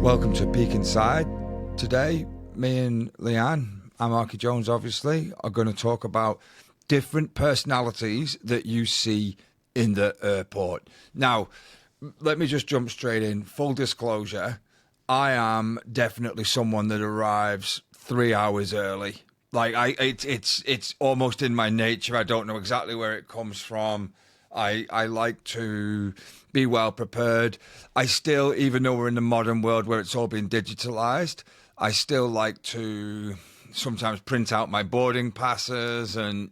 Welcome to Peek Inside. Today, me and Leanne, I'm Arky Jones obviously, are going to talk about different personalities that you see in the airport. Now, let me just jump straight in. Full disclosure, I am definitely someone that arrives 3 hours early. It's almost in my nature. I don't know exactly where it comes from. I like to be well prepared. I still, even though we're in the modern world where it's all been digitalized, I still like to sometimes print out my boarding passes and,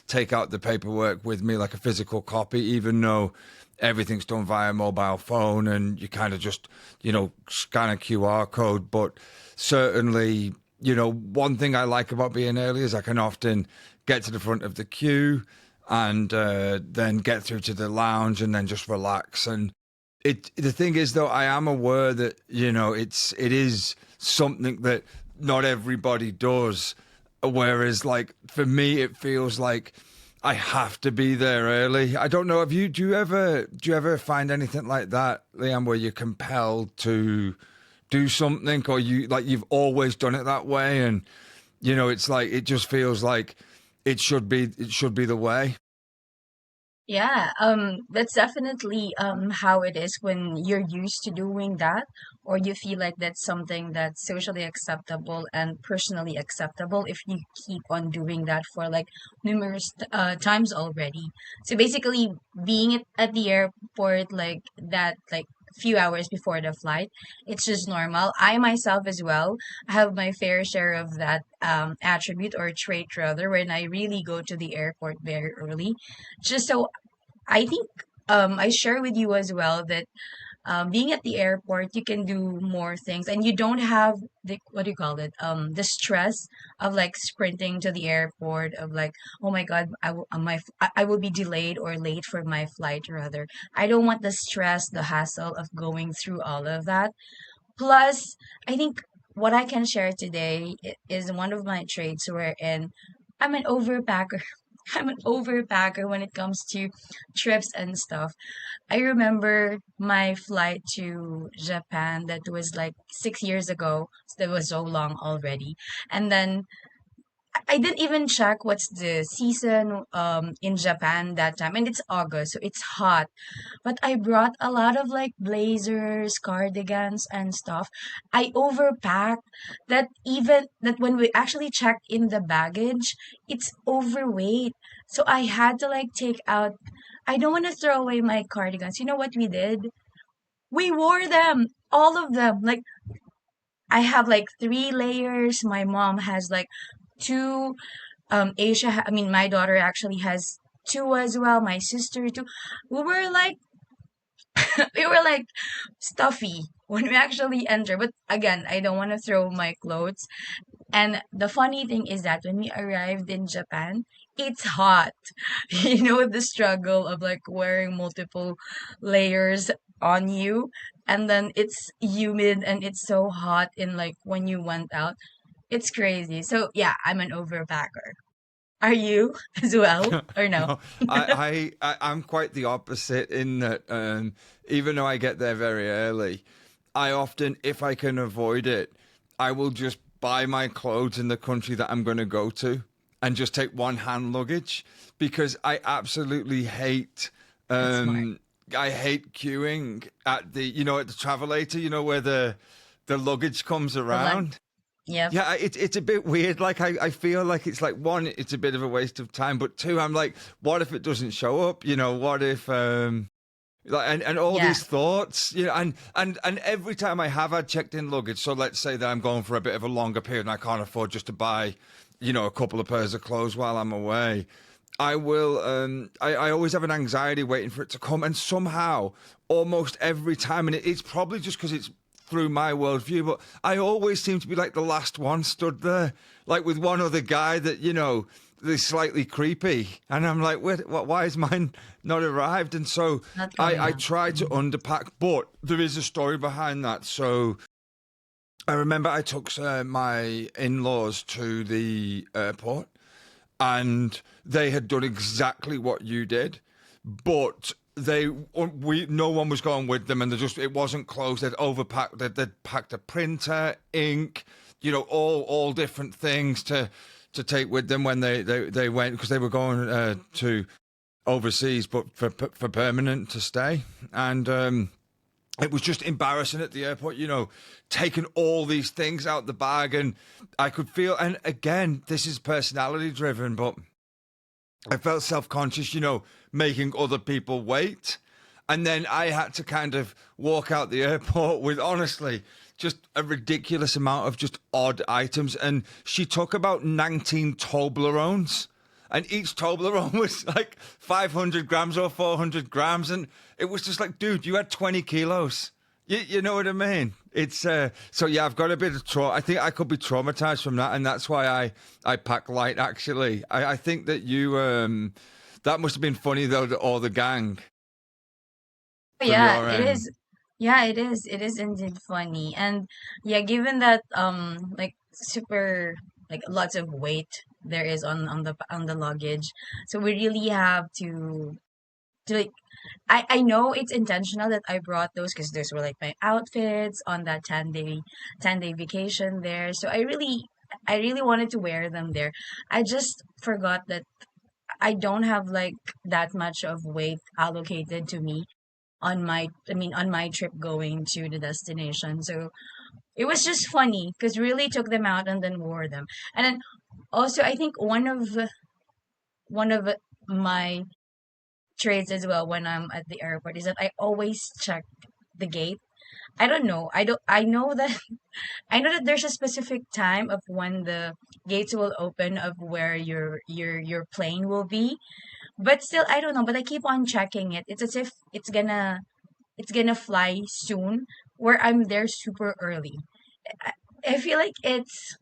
take out the paperwork with me like a physical copy, even though everything's done via mobile phone and you kind of just, scan a QR code. But certainly, one thing I like about being early is I can often get to the front of the queue and then get through to the lounge and then just relax. And the thing is, though, I am aware that, it is something that not everybody does. Whereas, like, for me, it feels like I have to be there early. I don't know. Do you ever find anything like that, Liam, where you're compelled to do something, or you've always done it that way, and it's like it just feels like it should be the way. Yeah, that's definitely how it is when you're used to doing that, or you feel like that's something that's socially acceptable and personally acceptable if you keep on doing that for like numerous times already. So basically, being at the airport like that, like few hours before the flight, it's just normal. I myself as well have my fair share of that attribute or trait rather, when I really go to the airport very early just so I think I share with you as well that being at the airport, you can do more things, and you don't have the what do you call it? The stress of like sprinting to the airport of like, oh my God, I will be delayed or late for my flight. Rather, I don't want the stress, the hassle of going through all of that. Plus, I think what I can share today is one of my traits wherein I'm an overpacker. I'm an overpacker when it comes to trips and stuff. I remember my flight to Japan that was like 6 years ago. So that was so long already. And then I didn't even check what's the season in Japan that time. And it's August, so it's hot. But I brought a lot of like blazers, cardigans, and stuff. I overpacked that when we actually checked in the baggage, it's overweight. So I had to like take out. I don't want to throw away my cardigans. You know what we did? We wore them, all of them. Like I have like 3 layers. My mom has like two. I mean, my daughter actually has two as well. My sister too. We were like we were like stuffy when we actually enter. But again, I don't want to throw my clothes. And the funny thing is that when we arrived in Japan, it's hot. You know, the struggle of like wearing multiple layers on you. And then it's humid and it's so hot in like when you went out. It's crazy. So yeah, I'm an overpacker. Are you as well or no? No, I'm quite the opposite in that even though I get there very early, I often, if I can avoid it, I will just buy my clothes in the country that I'm going to go to and just take one hand luggage because I absolutely hate That's smart. um, I hate queuing at at the travelator, where the luggage comes The around. Yep. Yeah, it's a bit weird. Like I feel like it's like one, it's a bit of a waste of time, but two, I'm like, what if it doesn't show up? What if like and all Yeah. these thoughts, and every time I have had checked in luggage, so let's say that I'm going for a bit of a longer period and I can't afford just to buy, a couple of pairs of clothes while I'm away. I will I always have an anxiety waiting for it to come, and somehow almost every time, and it's probably just because it's through my worldview, but I always seem to be like the last one stood there, like with one other guy that, is slightly creepy. And I'm like, wait, why is mine not arrived? And so Not coming I out. try to Mhm. underpack, but there is a story behind that. So I remember I took my in-laws to the airport and they had done exactly what you did, but no one was going with them, and it wasn't closed. They'd overpacked. They'd packed a printer, ink, all different things to take with them when they went, because they were going to overseas, but for permanent to stay. And it was just embarrassing at the airport, taking all these things out the bag, and I could feel. And again, this is personality driven, but I felt self-conscious, making other people wait. And then I had to kind of walk out the airport with, honestly, just a ridiculous amount of just odd items. And she took about 19 Toblerones, and each Toblerone was like 500 grams or 400 grams. And it was just like, dude, you had 20 kilos. You know what I mean? It's so yeah, I've got a bit of trauma. I think I could be traumatized from that, and that's why I pack light. Actually, I think that you that must have been funny though, all the gang from Yeah, your it end. is. Yeah, it is. It is indeed funny. And yeah, given that like super like lots of weight there is on the luggage. So we really have to like I know it's intentional that I brought those because those were like my outfits on that 10-day vacation there. So I really wanted to wear them there. I just forgot that I don't have like that much of weight allocated to me on on my trip going to the destination. So it was just funny because really took them out and then wore them. And then also I think one of my traits as well when I'm at the airport is that I always check the gate. I don't know. I know that I know that there's a specific time of when the gates will open of where your plane will be. But still I don't know, but I keep on checking it. It's as if it's gonna fly soon where I'm there super early. I, I feel like it's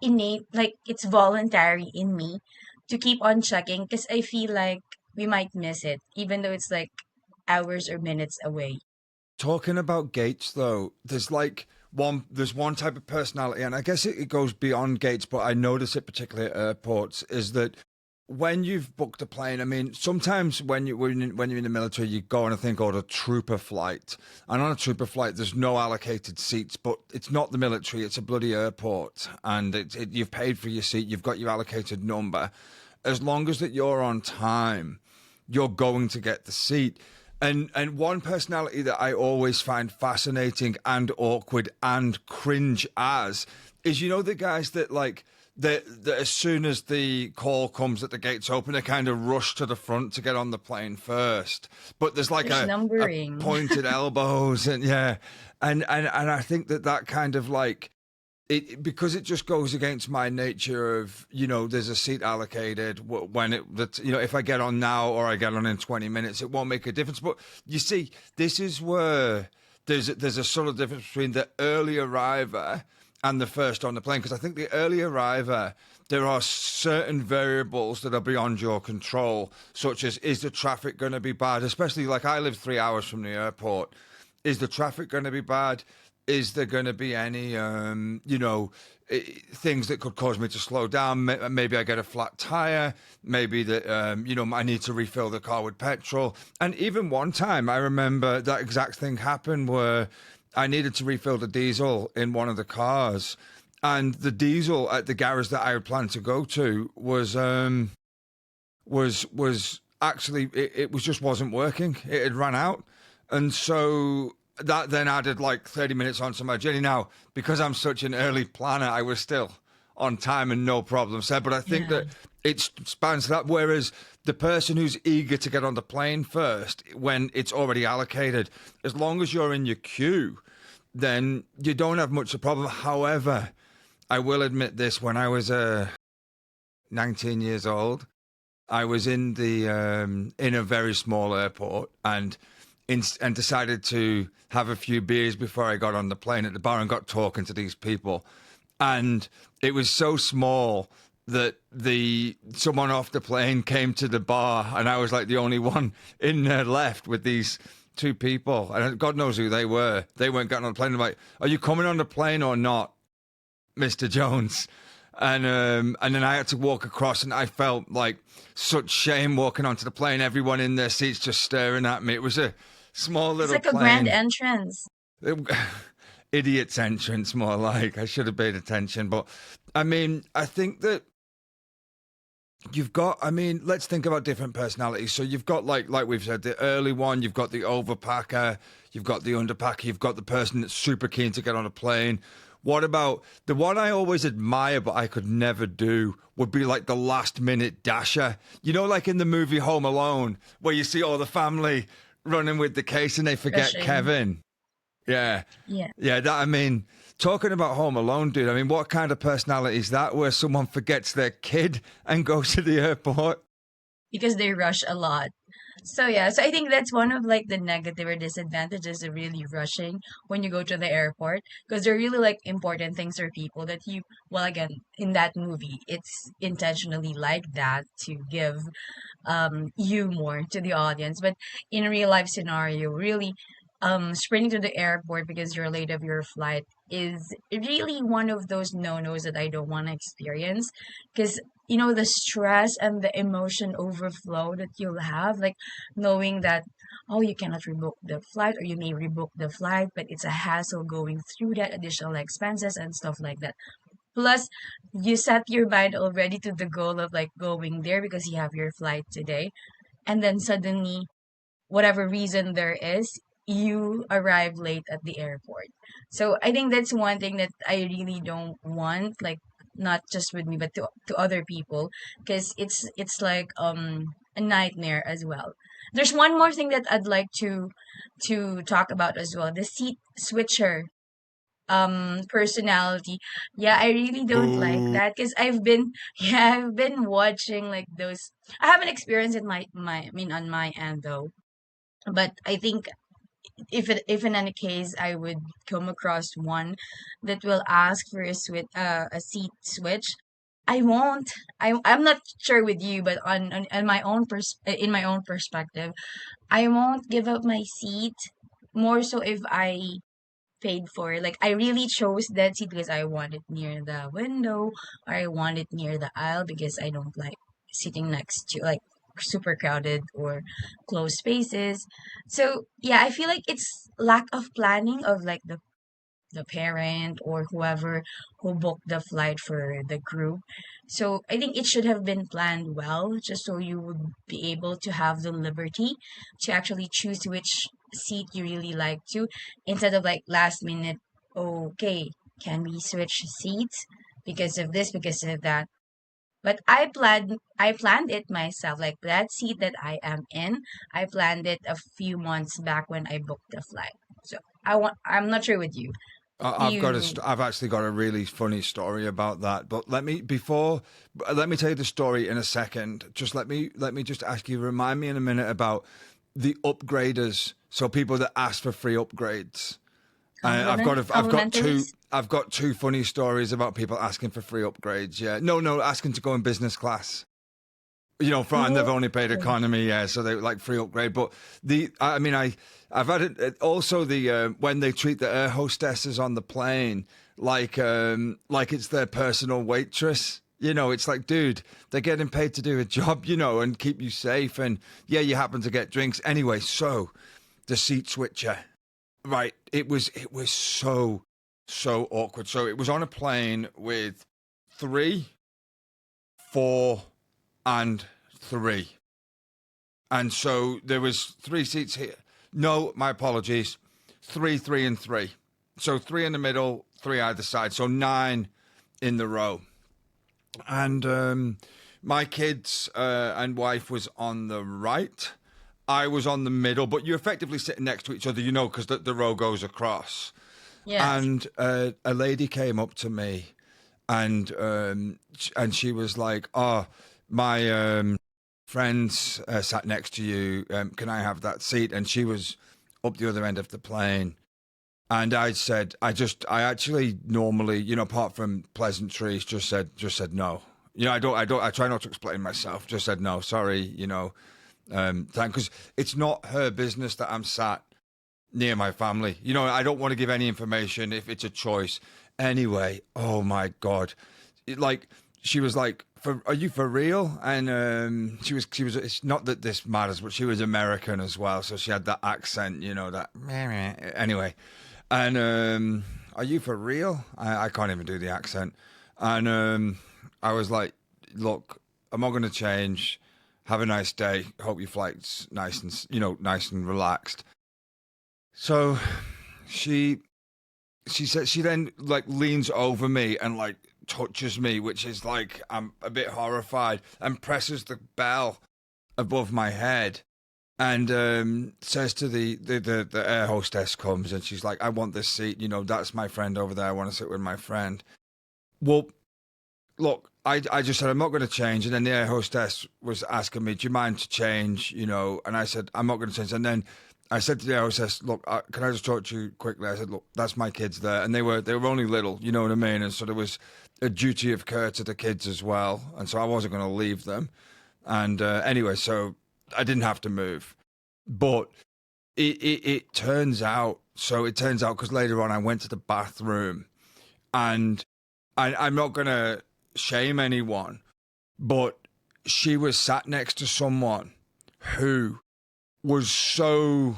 innate, like it's voluntary in me to keep on checking because I feel like we might miss it, even though it's like hours or minutes away. Talking about gates, though, there's one type of personality, and I guess it goes beyond gates, but I notice it particularly at airports, is that when you've booked a plane, I mean, sometimes when you're in the military, you go on a thing called a trooper flight, and on a trooper flight, there's no allocated seats, but it's not the military; it's a bloody airport, and you've paid for your seat, you've got your allocated number. As long as that you're on time, you're going to get the seat. And one personality that I always find fascinating and awkward and cringe as is, the guys that like that as soon as the call comes that the gates open, they kind of rush to the front to get on the plane first. But there's like There's a numbering. pointed elbows, and yeah, and I think that kind of like it, because it just goes against my nature of, there's a seat allocated when if I get on now or I get on in 20 minutes, it won't make a difference. But you see, this is where there's a sort of difference between the early arriver and the first on the plane, because I think the early arriver, there are certain variables that are beyond your control, such as, is the traffic going to be bad? Especially like I live 3 hours from the airport. Is the traffic going to be bad? Is there going to be any, things that could cause me to slow down? Maybe I get a flat tire. Maybe that, I need to refill the car with petrol. And even one time, I remember that exact thing happened where I needed to refill the diesel in one of the cars, and the diesel at the garage that I had planned to go to was actually it was just wasn't working. It had run out, and so that then added like 30 minutes onto my journey. Now, because I'm such an early planner, I was still on time and no problems there. But I think Yeah. that it spans that. Whereas the person who's eager to get on the plane first, when it's already allocated, as long as you're in your queue, then you don't have much of a problem. However, I will admit this: when I was 19 years old, I was in a very small airport, and and decided to have a few beers before I got on the plane at the bar and got talking to these people. And it was so small that someone off the plane came to the bar, and I was like the only one in there left with these two people, and God knows who they were. They weren't getting on the plane. I'm like, are you coming on the plane or not, Mr. Jones? And then I had to walk across, and I felt like such shame walking onto the plane. Everyone in their seats just staring at me. It was a small It's little like a grand plane. entrance. Idiot's entrance, more like. I should have paid attention. But I mean, I think that you've got, I mean, let's think about different personalities. So you've got, like we've said, the early one, you've got the overpacker, you've got the underpacker, you've got the person that's super keen to get on a plane. What about the one I always admire but I could never do would be like the last minute dasher. You know, like in the movie Home Alone, where you see all the family running with the case and they forget Rushing. Kevin. Yeah. Yeah. Yeah, that, I mean, talking about Home Alone, dude, I mean, what kind of personality is that where someone forgets their kid and goes to the airport? Because they rush a lot. So yeah, so I think that's one of like the negative or disadvantages of really rushing when you go to the airport because they're really like important things or people that you well again in that movie it's intentionally like that to give humor to the audience. But in a real life scenario, really sprinting to the airport because you're late of your flight is really one of those no-nos that I don't want to experience because you know the stress and the emotion overflow that you'll have like knowing that oh you cannot rebook the flight or you may rebook the flight but it's a hassle going through that additional expenses and stuff like that. Plus, you set your mind already to the goal of like going there because you have your flight today. And then suddenly, whatever reason there is, you arrive late at the airport. So I think that's one thing that I really don't want, like not just with me, but to other people, because it's like a nightmare as well. There's one more thing that I'd like to talk about as well, the seat switcher personality. Yeah, I really don't like Boo. that because I've been yeah, I've been watching like those I haven't experienced it my I mean on my end though. But I think if in any case I would come across one that will ask for a seat switch, I won't. I'm not sure with you, but on my own in my own perspective, I won't give up my seat more so if I paid for. Like I really chose that seat because I want it near the window or I want it near the aisle because I don't like sitting next to like super crowded or closed spaces. So yeah, I feel like it's lack of planning of like the parent or whoever who booked the flight for the group. So I think it should have been planned well, just so you would be able to have the liberty to actually choose which seat you really like to, instead of like last minute, okay, can we switch seats because of this, because of that. But I planned it myself. Like that seat that I am in, I planned it a few months back when I booked the flight. So I'm not sure with you. Do you I've actually got a really funny story about that. But let me tell you the story in a second. Just let me just ask you, remind me in a minute about the upgraders. So people that ask for free upgrades. complimentary? I've got two funny stories about people asking for free upgrades. Yeah, no, asking to go in business class. You know, and they've Oh, only paid economy, yeah, so they like free upgrade. But I mean, I've had it also the when they treat the air hostesses on the plane like it's their personal waitress. You know, it's like, dude, they're getting paid to do a job, you know, and keep you safe. And yeah, you happen to get drinks anyway. So the seat switcher, right? It was so awkward. So it was on a plane with 3, 4, and 3. And so there was 3 seats here. No, my apologies. 3, 3, and 3. So 3 in the middle, 3 either side. So 9 in the row. And my kids and wife was on the right. I was on the middle, but you're effectively sitting next to each other, you know, because the row goes across. yeah. And a lady came up to me, and she was like, "Oh, my friends sat next to you. Can I have that seat?" And she was up the other end of the plane. And I said, I actually normally, you know, apart from pleasantries, just said no. You know, I try not to explain myself. Just said no, sorry, you know, because it's not her business that I'm sat near my family. You know, I don't want to give any information if it's a choice. Anyway, oh my God. like she was like, "Are you for real?" And she was. It's not that this matters, but she was American as well, so she had that accent, that anyway. And are you for real? I can't even do the accent. And I was like, "Look, I'm not going to change. Have a nice day. Hope your flight's nice and relaxed." So she said she then like leans over me and like touches me, which is like I'm a bit horrified, and presses the bell above my head and says to the air hostess comes and she's like, "I want this seat. That's my friend over there. I want to sit with my friend." Well, look, I just said I'm not going to change, and then the air hostess was asking me, "Do you mind to change?" And I said I'm not going to change, and then I said to the air hostess, "Look, can I just talk to you quickly?" I said, "Look, that's my kids there," and they were only little, you know what I mean, and so there was a duty of care to the kids as well, and so I wasn't going to leave them, and anyway, so I didn't have to move, but it turns out because later on I went to the bathroom, and I'm not going to shame anyone, but she was sat next to someone who was so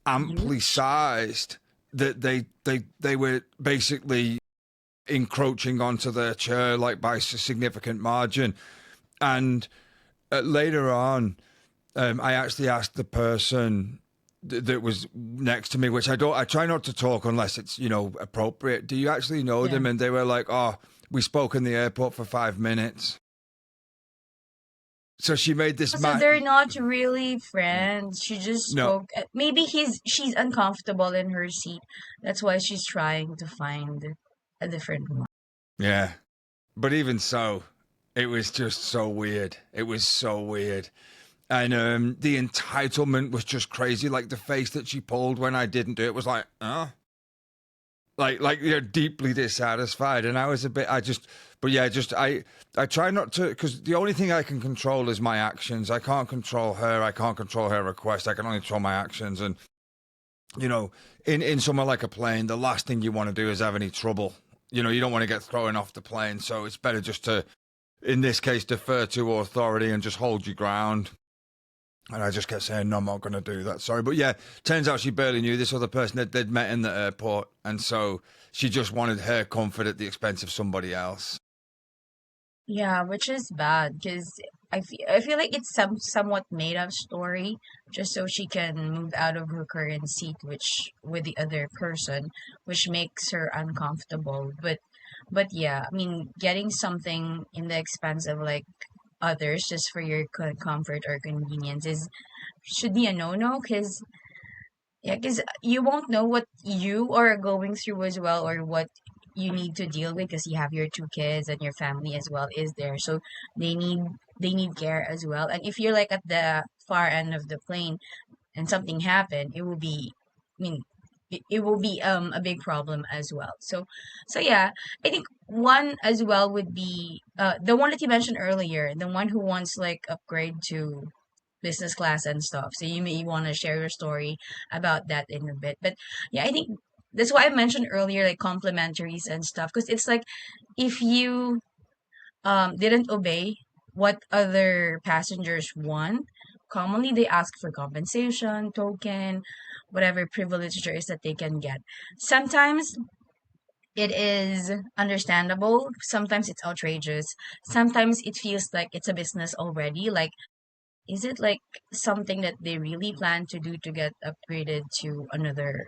amply sized that they were basically encroaching onto their chair like by a significant margin. And later on, I actually asked the person that was next to me, which I try not to talk unless it's appropriate. Do you actually know them? And they were like, "Oh, we spoke in the airport for 5 minutes." So she made this. So they're not really friends. She just No, spoke. Maybe she's uncomfortable in her seat. That's why she's trying to find a different one. yeah, but even so, it was just so weird. It was so weird. And the entitlement was just crazy. Like the face that she pulled when I didn't do it was like, like deeply dissatisfied. And I was I try not to, because the only thing I can control is my actions. I can't control her. I can't control her request. I can only control my actions. And in somewhere like a plane, the last thing you want to do is have any trouble. You don't want to get thrown off the plane. So it's better just to, in this case, defer to authority and just hold your ground. And I just kept saying, "No, I'm not going to do that. Sorry." But yeah, turns out she barely knew this other person that they'd met in the airport. And so she just wanted her comfort at the expense of somebody else. Yeah, which is bad because I feel like it's somewhat made up story just so she can move out of her current seat, which with the other person, which makes her uncomfortable. But yeah, I mean, getting something in the expense of like others just for your comfort or convenience is should be a no-no because yeah, because you won't know what you are going through as well or what you need to deal with because you have your two kids and your family as well is there. So they need they need care as well. And if you're like at the far end of the plane and something happened, it will be I mean it will be a big problem as well. So yeah, I think one as well would be the one that you mentioned earlier, the one who wants like upgrade to business class and stuff. So you may want to share your story about that in a bit. But yeah, I think that's why I mentioned earlier, like complimentaries and stuff, because it's like if you didn't obey what other passengers want, commonly they ask for compensation, token, whatever privilege there is that they can get. Sometimes it is understandable. Sometimes it's outrageous. Sometimes it feels like it's a business already. Like is it like something that they really plan to do to get upgraded to another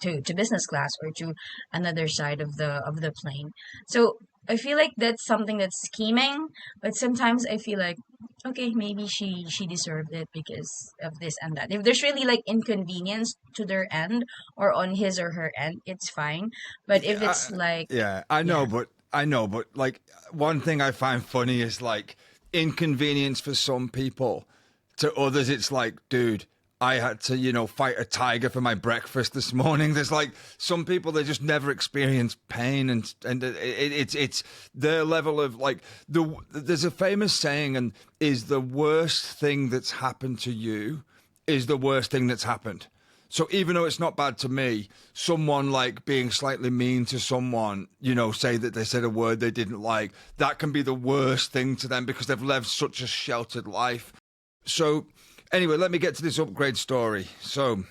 to business class or to another side of the plane? So I feel like that's something that's scheming, but sometimes I feel like okay, maybe she deserved it because of this and that. If there's really like inconvenience to their end or on his or her end, it's fine. But if Yeah, it's like yeah, I yeah, know, but like one thing I find funny is like inconvenience for some people. To others, it's like, dude, I had to, fight a tiger for my breakfast this morning. There's like some people they just never experience pain, and it's their level of like there's a famous saying, and is the worst thing that's happened to you is the worst thing that's happened. So even though it's not bad to me, someone like being slightly mean to someone, say that they said a word they didn't like, that can be the worst thing to them because they've lived such a sheltered life. So anyway, let me get to this upgrade story. So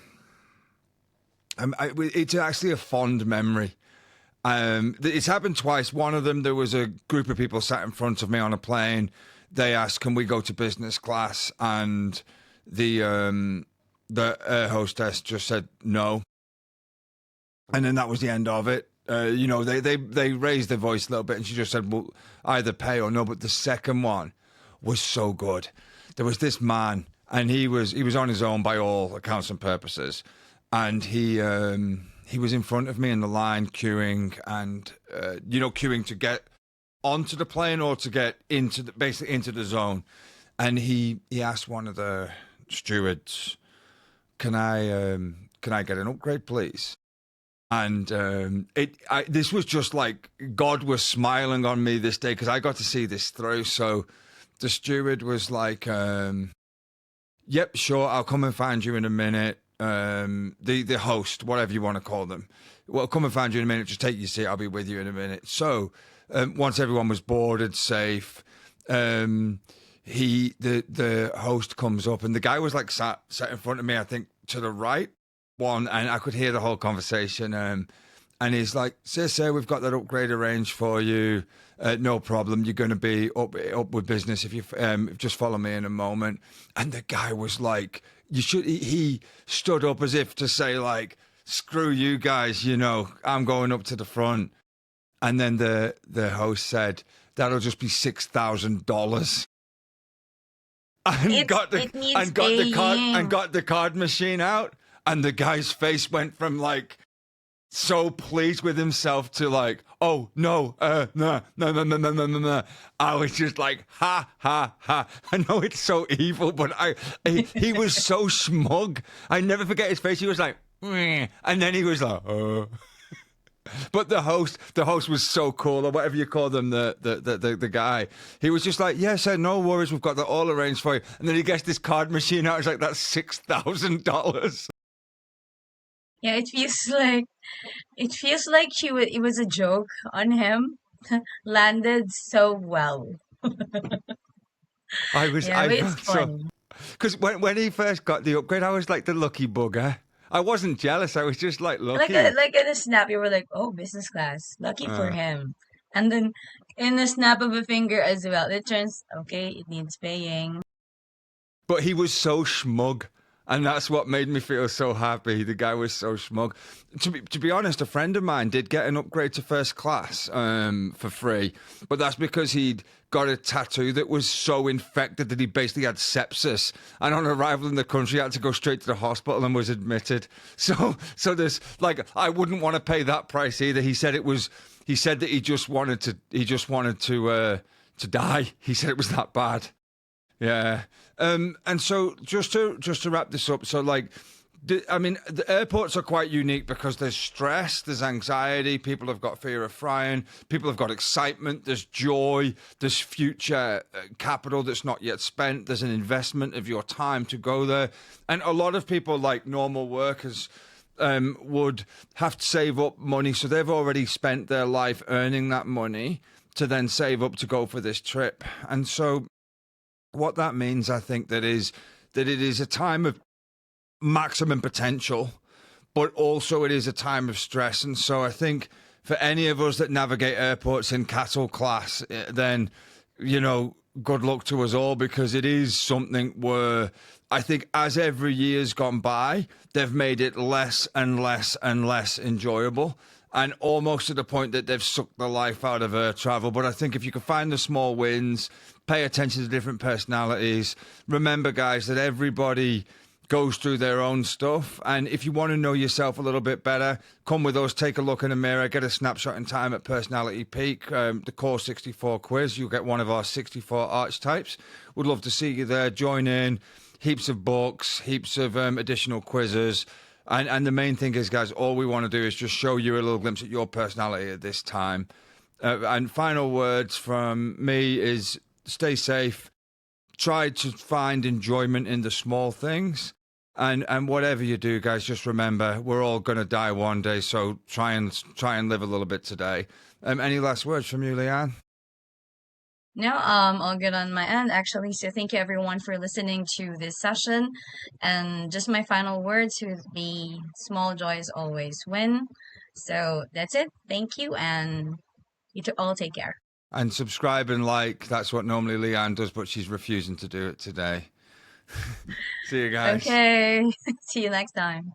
it's actually a fond memory. It's happened twice. One of them, there was a group of people sat in front of me on a plane. They asked, "Can we go to business class?" And the air hostess just said no, and then that was the end of it. They raised their voice a little bit, and she just said, "Well, either pay or no." But the second one was so good. There was this man, and he was on his own by all accounts and purposes, and he was in front of me in the line queuing, and queuing to get onto the plane or to get into the zone. And he asked one of the stewards, "Can I get an upgrade, please?" And this was just like God was smiling on me this day because I got to see this through. So the steward was like, "Yep, sure, I'll come and find you in a minute." The host, whatever you want to call them, "Well, come and find you in a minute. Just take your seat. I'll be with you in a minute." So once everyone was boarded, safe, the host comes up, and the guy was like sat in front of me, I think to the right one, and I could hear the whole conversation. And he's like, "Sir, we've got that upgrade arranged for you. No problem. You're going to be up with business if you just follow me in a moment." And the guy was like, he stood up as if to say, like, "Screw you guys, I'm going up to the front." And then the host said, "That'll just be $6,000. And got the card machine out, and the guy's face went from like so pleased with himself to like, "Oh no, no. I was just like, ha ha ha. I know it's so evil, but he was so smug. I never forget his face. He was like, "Meh," and then he was like, "Oh." But the host was so cool, or whatever you call them, the guy. He was just like, "Yeah, sir, no worries, we've got that all arranged for you." And then he gets this card machine out. It's like, "That's $6,000. Yeah, it feels like it was a joke on him. Landed so well. I Yeah, but it's felt so, fun. because when he first got the upgrade, I was like the lucky bugger. I wasn't jealous. I was just like Like lucky. in a snap, you were like, "Oh, business class, lucky for Uh, him." And then in a snap of a finger as well, it turns okay. It needs paying. but he was so smug. And that's what made me feel so happy. The guy was so smug. To be honest, a friend of mine did get an upgrade to first class for free, but that's because he'd got a tattoo that was so infected that he basically had sepsis. And on arrival in the country, had to go straight to the hospital and was admitted. So there's like, I wouldn't want to pay that price either. He said that he just wanted to die. He said it was that bad. Yeah. And so just to wrap this up, so like, the airports are quite unique because there's stress, there's anxiety, people have got fear of flying, people have got excitement, there's joy, there's future capital that's not yet spent, there's an investment of your time to go there. And a lot of people, like normal workers, would have to save up money, so they've already spent their life earning that money to then save up to go for this trip. And so what that means, I think, that it is a time of maximum potential, but also it is a time of stress. And so I think for any of us that navigate airports in cattle class, then, good luck to us all, because it is something where I think as every year's gone by, they've made it less and less and less enjoyable. And almost to the point that they've sucked the life out of air travel. But I think if you can find the small wins, pay attention to different personalities, remember, guys, that everybody goes through their own stuff. And if you want to know yourself a little bit better, come with us, take a look in a mirror, get a snapshot in time at Personality Peak, the Core 64 quiz. You'll get one of our 64 archetypes. We'd love to see you there. Join in. Heaps of books, heaps of additional quizzes. And the main thing is, guys, all we want to do is just show you a little glimpse at your personality at this time. And final words from me is stay safe. Try to find enjoyment in the small things. And whatever you do, guys, just remember we're all going to die one day. So try and live a little bit today. Any last words from you, Leanne? No, all good on my end, actually. So thank you everyone for listening to this session. And just my final words would be small joys always win. So that's it. Thank you, and all take care. And subscribe and like. That's what normally Leanne does, but she's refusing to do it today. See you guys. Okay. See you next time.